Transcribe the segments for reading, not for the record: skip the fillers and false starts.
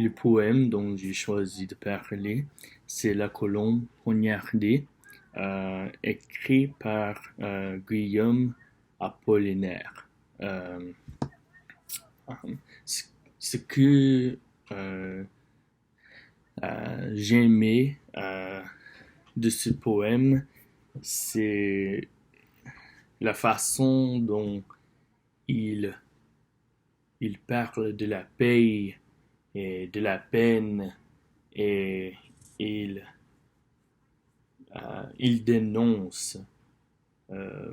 Le poème dont j'ai choisi de parler, c'est La colombe poignardée, écrit par Guillaume Apollinaire. Euh, ce ce que euh, j'aimais de ce poème, c'est la façon dont il, il parle de la paix et de la peine et il, il dénonce, euh,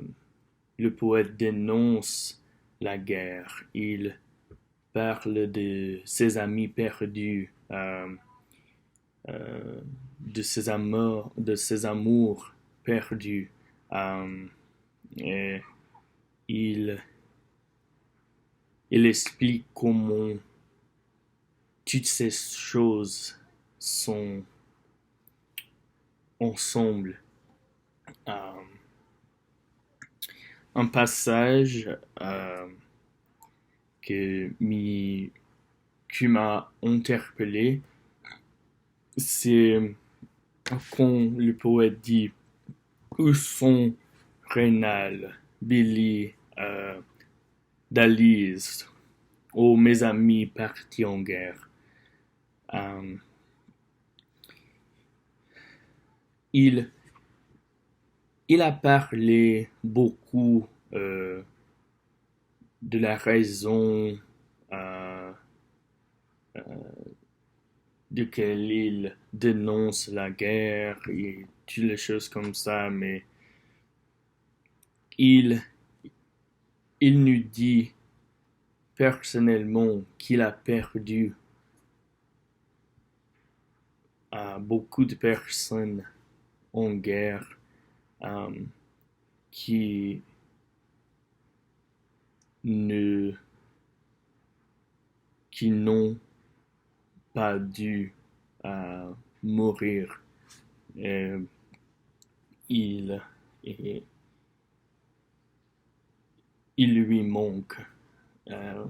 le poète dénonce la guerre, il parle de ses amis perdus, de ses amours perdus. Euh, et il, il explique comment toutes ces choses sont ensemble. Euh, un passage que qui m'a interpellé, c'est quand le poète dit où sont Rénal, Billy, Dalise, oh mes amis partis en guerre. Euh, il, il a parlé beaucoup de la raison euh, de quelle il dénonce la guerre et toutes les choses comme ça, mais il, il nous dit personnellement qu'il a perdu beaucoup de personnes en guerre euh, qui ne qui n'ont pas dû mourir. Et il, et, il lui manque. Euh,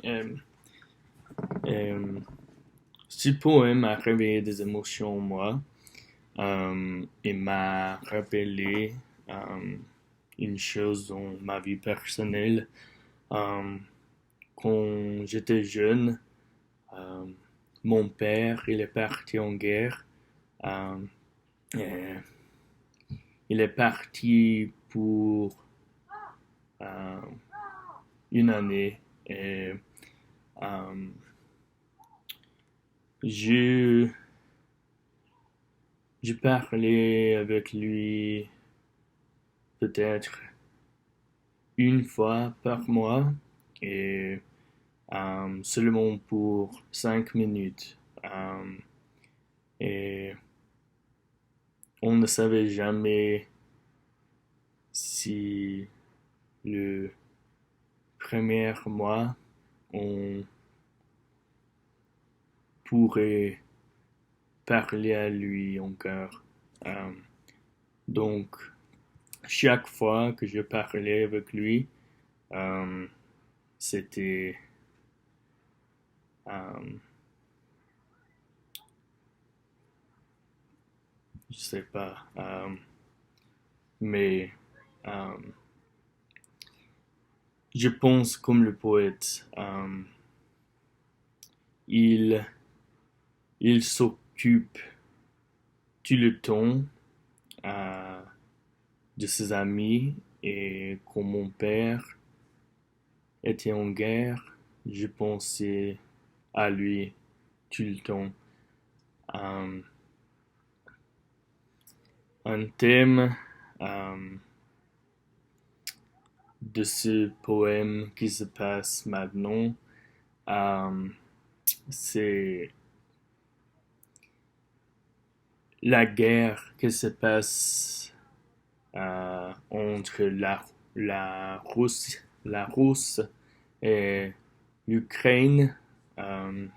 euh, euh, Ce poème a réveillé des émotions en moi et m'a rappelé une chose dans ma vie personnelle. Euh, Quand j'étais jeune, euh, mon père il est parti en guerre. Euh, et il est parti pour euh, une année et euh, je, je parlais avec lui peut-être une fois par mois et seulement pour 5 minutes. Et on ne savait jamais si le premier mois on pourrait parler à lui encore. Euh, donc, chaque fois que je parlais avec lui, euh, c'était, euh, je sais pas, mais euh, je pense comme le poète, il, il s'occupe tout le temps euh, de ses amis et quand mon père était en guerre, je pensais à lui tout le temps. Euh, un thème euh, de ce poème qui se passe maintenant, euh, c'est la guerre qui se passe entre la Russe et l'Ukraine. Euh,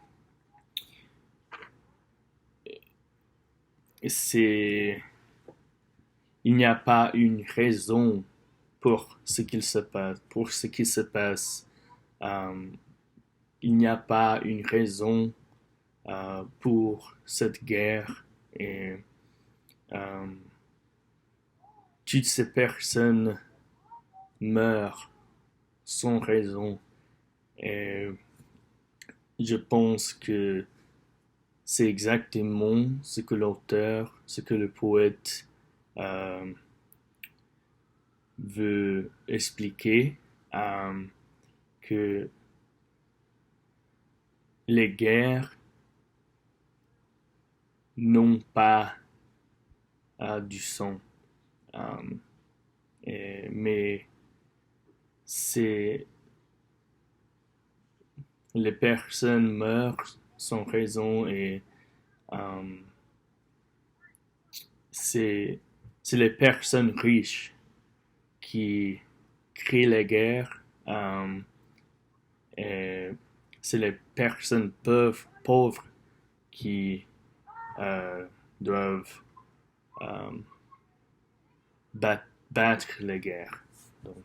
c'est, il n'y a pas une raison pour ce qu'il se passe, pour ce qui se passe. Euh, il n'y a pas une raison pour cette guerre et toutes ces personnes meurent sans raison. Et je pense que c'est exactement ce que l'auteur, ce que le poète euh, veut expliquer, que les guerres n'ont pas du sang. Mais c'est les personnes meurent sans raison et euh, c'est les personnes riches qui créent les guerres et c'est les personnes pauvres qui doivent euh, battre les guerres. Donc,